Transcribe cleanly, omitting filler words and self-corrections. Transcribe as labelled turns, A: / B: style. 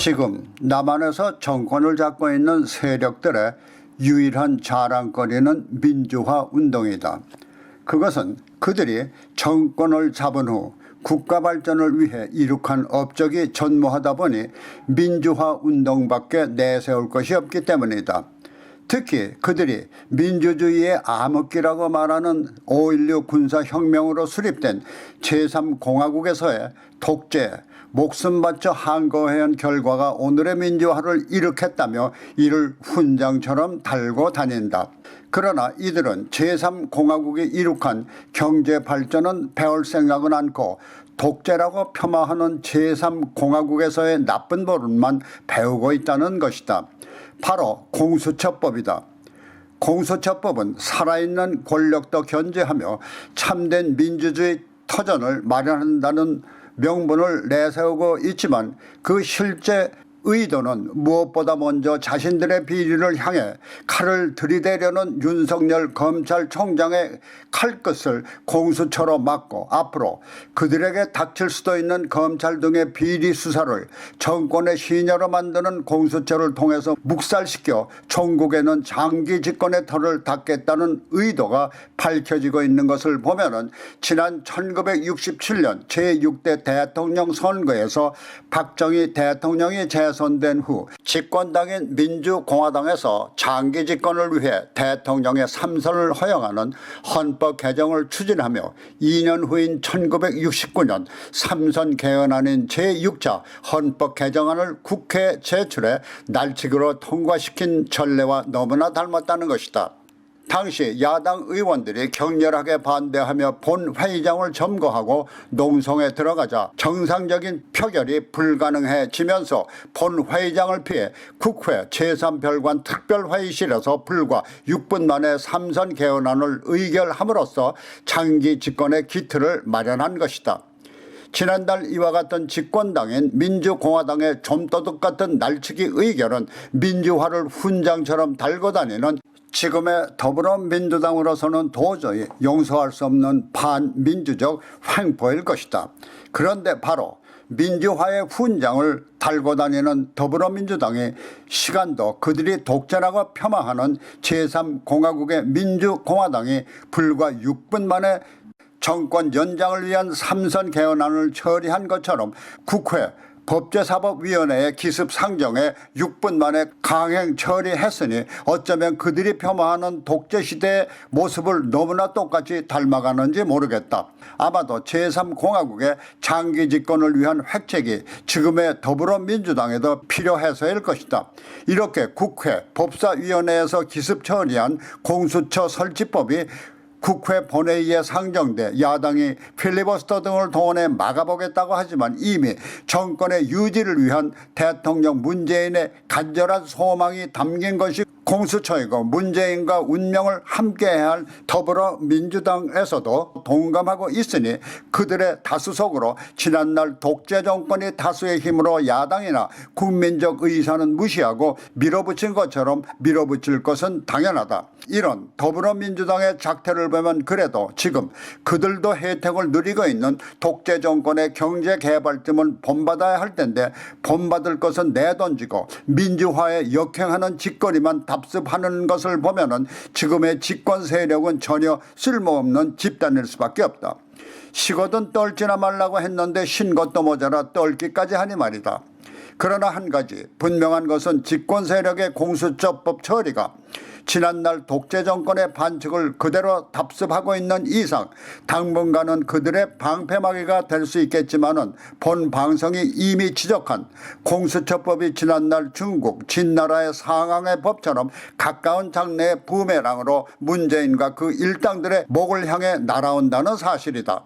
A: 지금 남한에서 정권을 잡고 있는 세력들의 유일한 자랑거리는 민주화 운동이다. 그것은 그들이 정권을 잡은 후 국가 발전을 위해 이룩한 업적이 전무하다 보니 민주화 운동밖에 내세울 것이 없기 때문이다. 특히 그들이 민주주의의 암흑기라고 말하는 5.16 군사혁명으로 수립된 제3공화국에서의 독재, 목숨 바쳐 항거해온 결과가 오늘의 민주화를 일으켰다며 이를 훈장처럼 달고 다닌다. 그러나 이들은 제3공화국이 이룩한 경제발전은 배울 생각은 않고 독재라고 폄하하는 제3공화국에서의 나쁜 버릇만 배우고 있다는 것이다. 바로 공수처법이다. 공수처법은 살아있는 권력도 견제하며 참된 민주주의 터전을 마련한다는 명분을 내세우고 있지만 그 실제 의도는 무엇보다 먼저 자신들의 비리를 향해 칼을 들이대려는 윤석열 검찰총장의 칼끝을 공수처로 막고 앞으로 그들에게 닥칠 수도 있는 검찰 등의 비리 수사를 정권의 시녀로 만드는 공수처를 통해서 묵살시켜 종국에는 장기 집권의 털을 닫겠다는 의도가 밝혀지고 있는 것을 보면은 지난 1967년 제6대 대통령 선거에서 박정희 대통령이 재선된 후 집권당인 민주공화당에서 장기 집권을 위해 대통령의 3선을 허용하는 헌법 개정을 추진하며 2년 후인 1969년 3선 개헌안인 제6차 헌법 개정안을 국회에 제출해 날치기로 통과시킨 전례와 너무나 닮았다는 것이다. 당시 야당 의원들이 격렬하게 반대하며 본회의장을 점거하고 농성에 들어가자 정상적인 표결이 불가능해지면서 본회의장을 피해 국회 제3별관 특별회의실에서 불과 6분 만에 3선 개헌안을 의결함으로써 장기 집권의 기틀을 마련한 것이다. 지난달 이와 같은 집권당인 민주공화당의 좀도둑 같은 날치기 의결은 민주화를 훈장처럼 달고 다니는 지금의 더불어민주당으로서는 도저히 용서할 수 없는 반민주적 횡포일 것이다. 그런데 바로 민주화의 훈장을 달고 다니는 더불어민주당이 시간도 그들이 독재라고 폄하하는 제3공화국의 민주공화당이 불과 6분 만에 정권 연장을 위한 3선 개헌안을 처리한 것처럼 국회 법제사법위원회의 기습 상정에 6분 만에 강행 처리했으니 어쩌면 그들이 폄하하는 독재시대의 모습을 너무나 똑같이 닮아가는지 모르겠다. 아마도 제3공화국의 장기 집권을 위한 획책이 지금의 더불어민주당에도 필요해서일 것이다. 이렇게 국회 법사위원회에서 기습 처리한 공수처 설치법이 국회 본회의에 상정돼 야당이 필리버스터 등을 동원해 막아보겠다고 하지만 이미 정권의 유지를 위한 대통령 문재인의 간절한 소망이 담긴 것이 공수처이고 문재인과 운명을 함께해야 할 더불어민주당에서도 동감하고 있으니 그들의 다수 속으로 지난날 독재 정권이 다수의 힘으로 야당이나 국민적 의사는 무시하고 밀어붙인 것처럼 밀어붙일 것은 당연하다. 이런 더불어민주당의 작태를 보면 그래도 지금 그들도 혜택을 누리고 있는 독재 정권의 경제개발팀은 본받아야 할 텐데 본받을 것은 내던지고 민주화에 역행하는 짓거리만 답습하는 것을 보면은 지금의 집권 세력은 전혀 쓸모없는 집단일 수밖에 없다. 식어든 떨지나 말라고 했는데 신 것도 모자라 떨기까지 하니 말이다. 그러나 한 가지 분명한 것은 집권 세력의 공수처법 처리가 지난날 독재 정권의 반칙을 그대로 답습하고 있는 이상 당분간은 그들의 방패막이가 될 수 있겠지만은 본 방송이 이미 지적한 공수처법이 지난날 중국 진나라의 상황의 법처럼 가까운 장래의 부메랑으로 문재인과 그 일당들의 목을 향해 날아온다는 사실이다.